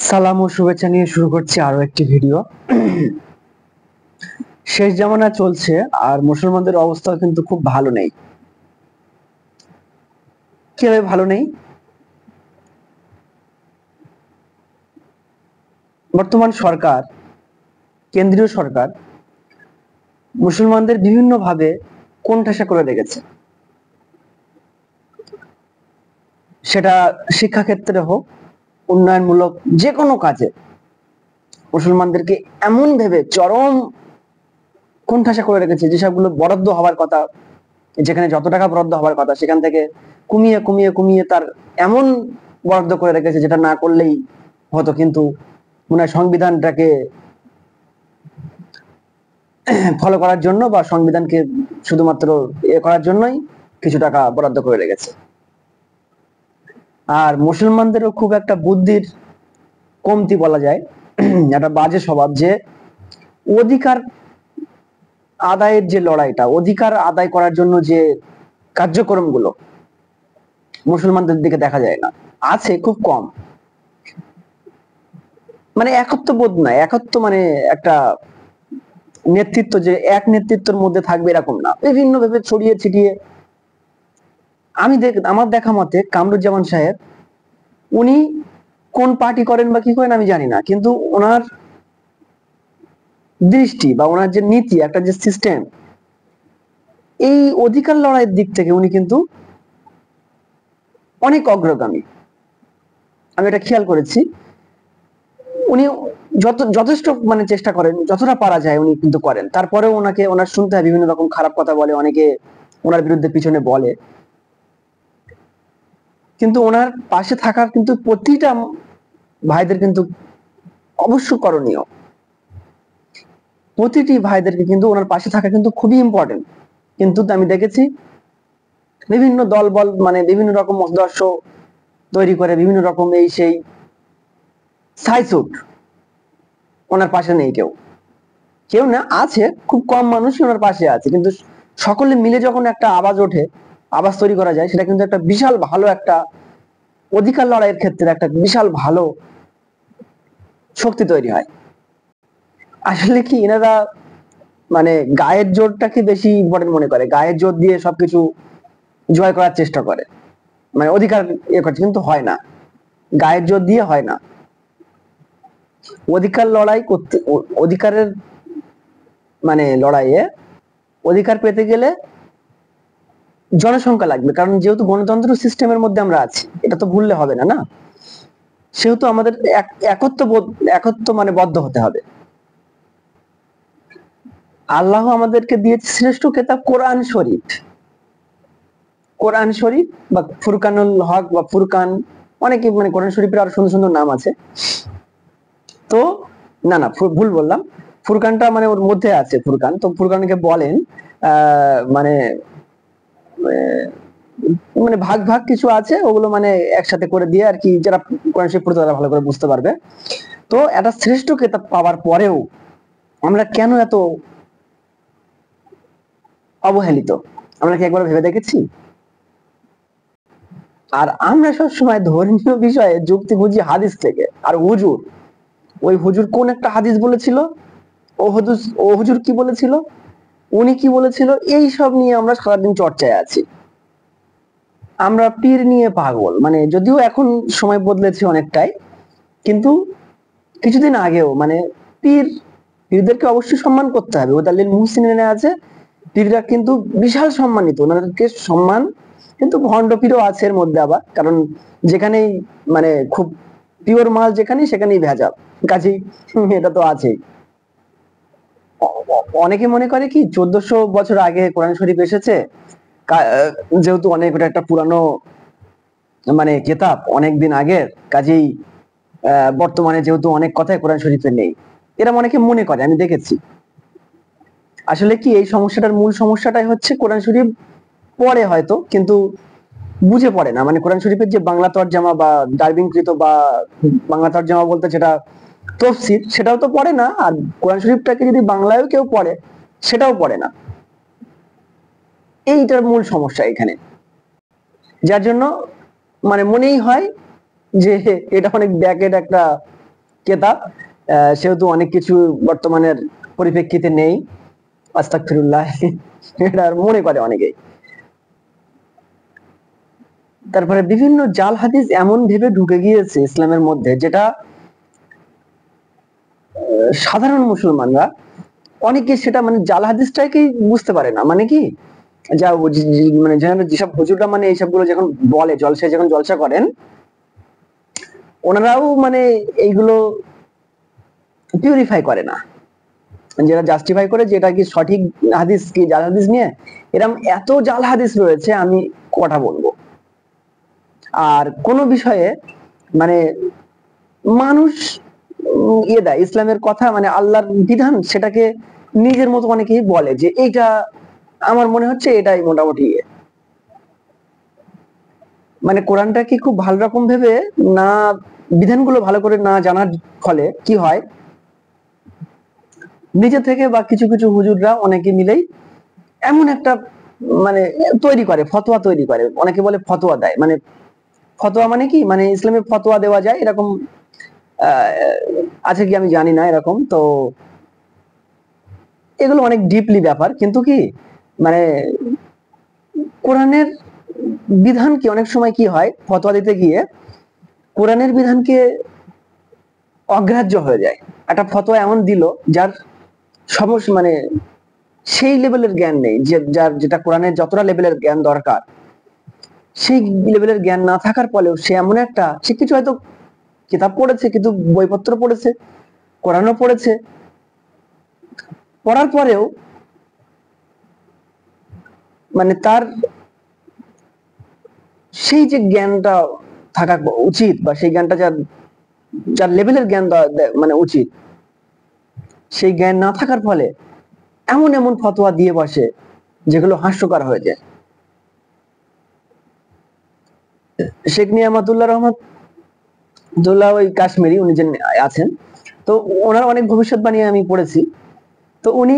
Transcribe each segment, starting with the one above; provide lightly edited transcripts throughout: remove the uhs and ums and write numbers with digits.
সালাম ও শুভেচ্ছা নিয়ে শুরু করছি আরো একটি ভিডিও। শেষ জামানা চলছে আর মুসলমানদের অবস্থা কিন্তু খুব ভালো নেই। কিভাবে ভালো নেই? বর্তমান সরকার, কেন্দ্রীয় সরকার মুসলমানদের বিভিন্ন ভাবে কোণঠাসা করে রেখেছে। সেটা শিক্ষা ক্ষেত্রে হোক, উন্নয়নমূলক যে কোনো কাজে মুসলমানদেরকে এমন ভেবে চরম কোণঠাসা করে রেখেছে, যেসবগুলো বরাদ্দ হওয়ার কথা, যেখানে যত টাকা বরাদ্দ হওয়ার কথা সেখান থেকে কমিয়ে কমিয়ে কমিয়ে তার এমন বরাদ্দ করে রেখেছে যেটা না করলেই হতো। কিন্তু মনে হয় সংবিধানটাকে ফলো করার জন্য বা সংবিধানকে শুধুমাত্র করার জন্যই কিছু টাকা বরাদ্দ করে রেখেছে। আর মুসলমানদেরও খুব একটা বুদ্ধির কমতি বলা যায়, একটা বাজে স্বভাব, যে অধিকার আদায়ের যে লড়াইটা, অধিকার আদায় করার জন্য যে কার্যক্রমগুলো মুসলমানদের দিকে দেখা যায় না, আছে খুব কম। মানে একত্ববোধ নাই, একত্ব মানে একটা নেতৃত্ব যে এক নেতৃত্বের মধ্যে থাকবে এরকম না, বিভিন্ন ভাবে ছড়িয়ে ছিটিয়ে। আমার দেখা মতে কামরুজ্জামান সাহেব, উনি কোন পার্টি করেন বা কি করেন আমি জানি না, কিন্তু ওনার দৃষ্টি বা ওনার যে নীতি, একটা যে সিস্টেম, এই অধিকার লড়াইয়ের দিক থেকে উনি কিন্তু অনেক অগ্রগামী। আমি এটা খেয়াল করেছি। উনি যথেষ্ট মানে চেষ্টা করেন, যতটা পারা যায় উনি কিন্তু করেন। তারপরেও ওনার শুনতে হয় বিভিন্ন রকম খারাপ কথা বলে, অনেকে ওনার বিরুদ্ধে পিছনে বলে, কিন্তু ওনার পাশে থাকার কিন্তু প্রতিটা ভাইদের কিন্তু অবশ্য করণীয়। প্রতিটি ভাইদেরকে কিন্তু ওনার পাশে থাকা কিন্তু খুবই ইম্পর্টেন্ট। কিন্তু আমি দেখেছি বিভিন্ন দল বল মানে বিভিন্ন রকম মতদর্শ তৈরি করে, বিভিন্ন রকম এই সেই সাইসুট, ওনার পাশে নেই কেউ। কেউ না, আছে খুব কম মানুষই ওনার পাশে আছে, কিন্তু সকলে মিলে যখন একটা আওয়াজ ওঠে, আওয়াজ তৈরি করা যায়, সেটা কিন্তু একটা বিশাল ভালো একটা অধিকার লড়াইয়ের ক্ষেত্রে একটা বিশাল ভালো শক্তি তৈরি হয়। আসলে কি এনারা মানে গায়ের জোরটাকে বেশি ইম্পর্টেন্ট মনে করে, গায়ের জোর দিয়ে সবকিছু জয় করার চেষ্টা করে, মানে অধিকার করছে, কিন্তু হয় না, গায়ের জোর দিয়ে হয় না। অধিকার লড়াই করতে, অধিকারের মানে লড়াইয়ে অধিকার পেতে গেলে জনসংখ্যা লাগবে, কারণ যেহেতু গণতন্ত্র সিস্টেমের মধ্যে আমরা আছি, এটা তো ভুললে হবে না, না? সেহেতু আমাদের একত্ব মানে বদ্ধ হতে হবে। আল্লাহ আমাদেরকে দিয়েছে শ্রেষ্ঠ কিতাব কোরআন শরীফ। কোরআন শরীফ বা ফুরকানুল হক বা ফুরকান, অনেকে মানে কোরআন শরীফের আরো সুন্দর সুন্দর নাম আছে। তো না ভুল বললাম, ফুরকানটা মানে ওর মধ্যে আছে ফুরকান। তো ফুরকানকে বলেন মানে মানে ভাগ ভাগ কিছু আছে, ওগুলো মানে একসাথে করে দিয়ে আর কি, যারা কোরআন শরীফ পড়তে তারা ভালো করে বুঝতে পারবে। তো একটা শ্রেষ্ঠ কিতাব পাওয়ার পরেও আমরা কেন এত অবহেলিত, আমরা কি একবার ভেবে দেখেছি? আর আমরা সবসময় ধর্মীয় বিষয়ে যুক্তি বুঝি হাদিস থেকে। আর হুজুর, ওই হুজুর কোন একটা হাদিস বলেছিল, ও হুজুর কি বলেছিল, উনি কি বলেছিল, এই সব নিয়ে আমরা সারাদিন চর্চায় আছি। আমরা পীর নিয়ে পাগল, মানে যদিও এখন সময় বদলেছে অনেকটাই, কিন্তু কিছুদিন আগেও মানে পীরদেরকে অবশ্যই সম্মান করতে হবে, ওদালিল মুহসিনিনে আছে, পীররা কিন্তু বিশাল সম্মানিত, ওনাদেরকে সম্মান। কিন্তু ভণ্ড পীরও আছে এর মধ্যে আবার, কারণ যেখানেই মানে খুব পিওর মাল যেখানেই সেখানেই ভেজাল, কাজেই এটা তো আছেই। অনেকে মনে করে কি 1400 বছর আগে কোরআন শরীফ এসেছে, যেহেতু অনেক, ওটা একটা পুরানো মানে কেতাব, অনেকদিন আগের, কাজেই বর্তমানে যেহেতু অনেক কথাই কোরআন শরীফে নেই, এরা অনেকে মনে করে, আমি দেখেছি। আসলে কি এই সমস্যাটার মূল সমস্যাটাই হচ্ছে কোরআন শরীফ পড়ে হয়তো, কিন্তু বুঝে পড়ে না। মানে কোরআন শরীফের যে বাংলা তরজামা বা ডার্বিংকৃত বা বাংলা তরজামা বলতে যেটা তফসির, সেটাও তো পড়ে না। আর কোরআন শরীফটাকে যদি বাংলায়ও কেউ পড়ে, সেটাও পড়ে না। এইটার মূল সমস্যা এখানে, যার জন্য মানে মনেই হয় যে এটা অনেক ব্যাকেট একটা কেতাব, সেহেতু অনেক কিছু বর্তমানের পরিপ্রেক্ষিতে নেই, আস্তাগফিরুল্লাহ, এটা মনে করে অনেকেই। তারপরে বিভিন্ন জাল হাদিস এমন ভেবে ঢুকে গিয়েছে ইসলামের মধ্যে, যেটা সাধারণ মুসলমানরা অনেকে সেটা মানে জাল হাদিসটাকেই বুঝতে পারে না। মানে কি, যা মানে যেসব হুজুররা মানে এইসব গুলো যখন বলে, জলসায় যখন জলসা করেন, ওনারাও মানে এইগুলো পিউরিফাই করে না, যেটা জাস্টিফাই করে যে এটা কি সঠিক হাদিস কি জাল হাদিস নিয়ে। এরকম এত জাল হাদিস রয়েছে, আমি কথা বলবো। আর কোন বিষয়ে মানে মানুষ ইয়ে দেয় ইসলামের কথা, মানে আল্লাহর বিধান, সেটাকে নিজের মতো অনেকেই বলে যে এইটা আমার মনে হচ্ছে এটাই মোটামুটি মানে কোরআনটা কি খুব ভালো রকম ভেবে না, বিধানগুলো ভালো করে না জানার ফলে কি হয়, নিজে থেকে বা কিছু কিছু হুজুররা অনেকে মিলেই এমন একটা মানে তৈরি করে, ফতোয়া তৈরি করে, অনেকে বলে ফতোয়া দেয়। মানে ফতোয়া মানে কি, মানে ইসলামে ফতোয়া দেওয়া যায় এরকম আছে কি আমি জানি না, এরকম তো এগুলো অনেক ডিপলি ব্যাপার। কিন্তু কি মানে কোরআনের বিধান কি অনেক সময় কি হয়, ফতোয়া দিতে গিয়ে কোরআনের বিধানকে অগ্রাহ্য হয়ে যায়। একটা ফতোয়া এমন দিল যার সমস্যা মানে সেই লেভেলের জ্ঞান নেই, যে যার যেটা কোরআনের যতটা লেভেলের জ্ঞান দরকার, সেই লেভেলের জ্ঞান না থাকার ফলেও সে এমন একটা, সে কিছু হয়তো কিতাব পড়েছে, কিন্তু বইপত্র পড়েছে, কোরআনও পড়েছে, পড়ার পরেও মানে তার সেই যে জ্ঞানটা থাকা উচিত, বা সেই জ্ঞানটা যার যার লেভেলের জ্ঞান মানে উচিত, সেই জ্ঞান না থাকার ফলে এমন এমন ফতোয়া দিয়ে বসে যেগুলো হাস্যকর হয়ে যায়। শেখ নিয়ামতুল্লাহ রহমতুল্লাহ ওই কাশ্মীরি, উনি যে আছেন, তো ওনার অনেক ভবিষ্যৎবাণী আমি পড়েছি। তো উনি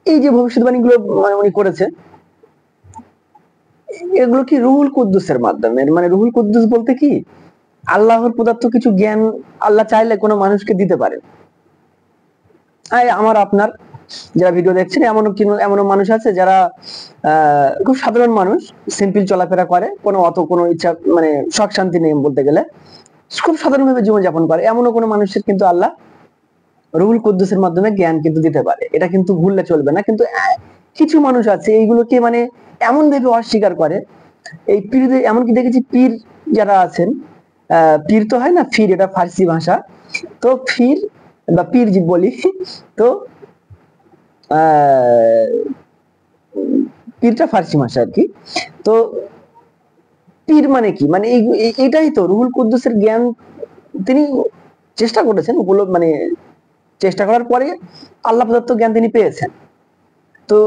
এই যে ভবিষ্যৎবাণী গুলো মানে উনি করেছেন, এগুলো কি রুহুল কুদ্দুসের মাধ্যমে, মানে রুহুল কুদ্দুস বলতে কি আল্লাহর প্রদত্ত কিছু জ্ঞান আল্লাহ চাইলে কোনো মানুষকে দিতে পারে। আমার আপনার যারা ভিডিও দেখছেন, এমনও মানুষ আছে যারা খুব সাধারণ মানুষ, সিম্পল চলাফেরা করে, কোনো অত কোনো ইচ্ছা মানে শখ শান্তি নেই বলতে গেলে, খুব সাধারণভাবে জীবনযাপন করে, এমনও কোনো মানুষের কিন্তু আল্লাহ রুহুল কুদ্দুসের মাধ্যমে জ্ঞান কিন্তু দিতে পারে। এটা কিন্তু ভুললে চলবে না। কিন্তু কিছু মানুষ আছে এইগুলোকে মানে এমন ভাবে অস্বীকার করে, এই পীরদের, এমনকি দেখেছি পীর যারা আছেন, পীর তো হয় না, ফির এটা ফার্সি ভাষা, তো ফির বা পীর বলি, তো পীরটা ফার্সি ভাষা আর কি। তো পীর মানে কি, মানে এটাই তো রুহুল কুদ্দুসের জ্ঞান তিনি চেষ্টা করেছেন, মানে চেষ্টা করার পরে আল্লাহ প্রদত্ত জ্ঞান তিনি পেয়েছেন। তো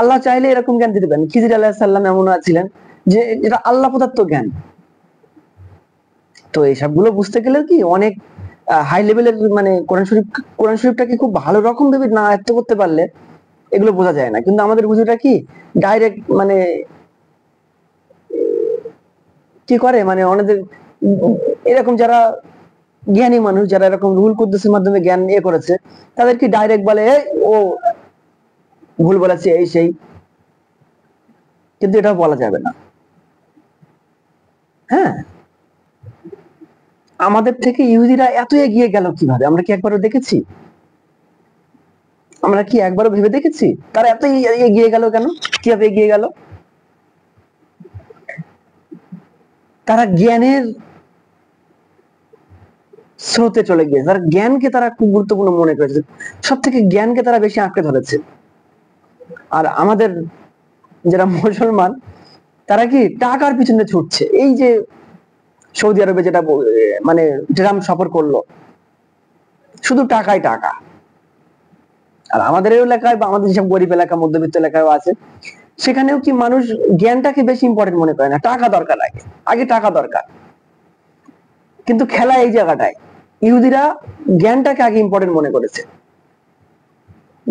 আল্লাহ চাইলে এরকম জ্ঞান দিতে পারেন। খিজির আলাইহিস সালাম এমন ছিলেন যে এটা আল্লাহ প্রদত্ত জ্ঞান। তো এইসব গুলো বুঝতে গেলে কি অনেক হাই লেভেলের মানে কোরআন শরীফটাকে খুব ভালো রকম ভাবে না আয়ত্ত করতে পারলে এগুলো বোঝা যায় না। কিন্তু আমাদের বুঝিটা কি ডাইরেক্ট মানে কি করে, মানে অনেদের এরকম যারা জ্ঞানী মানুষ, যারা এরকম রুহুল কুদ্দুসের মাধ্যমে জ্ঞান করেছে, তাদের কি ডাইরেক্ট বলে ও ভুল বলেছে এই সেই, কিন্তু এটা বলা যাবে না। হ্যাঁ, আমাদের থেকে ইহুদিরা এত এগিয়ে গেল কিভাবে, আমরা কি একবারও দেখেছি? আমরা কি একবারও ভেবে দেখেছি তারা এত এগিয়ে গেল কেন, কিভাবে এগিয়ে গেল? তারা জ্ঞানের স্রোতে চলে গিয়েছে, তারা জ্ঞানকে তারা খুব গুরুত্বপূর্ণ মনে করেছে, সব থেকে জ্ঞানকে তারা বেশি আঁকড়ে ধরেছে। আর আমাদের যারা মুসলমান, তারা কি টাকার পিছনে ছুটছে। এই যে সৌদি আরবে যেটা মানে ট্রাম্প সফর করলো, শুধু টাকায় টাকা। আর আমাদের এলাকায় বা আমাদের যেসব গরিব এলাকা, মধ্যবিত্ত এলাকায় আছে, সেখানেও কি মানুষ জ্ঞানটাকে বেশি ইম্পর্টেন্ট মনে করে না, টাকা দরকার, আগে আগে টাকা দরকার। কিন্তু খেলা এই জায়গাটায়, ইহুদিরা জ্ঞানটাকে আগে ইম্পর্টেন্ট মনে করেছে,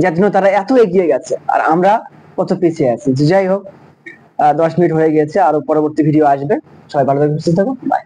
যার জন্য তারা এত এগিয়ে গেছে, আর আমরা কত পিছিয়ে আছি। যাই হোক, 10 মিনিট হয়ে গিয়েছে, আরো পরবর্তী ভিডিও আসবে। সবাই ভালো থাকবেন, সুস্থ থাকুন, বাই।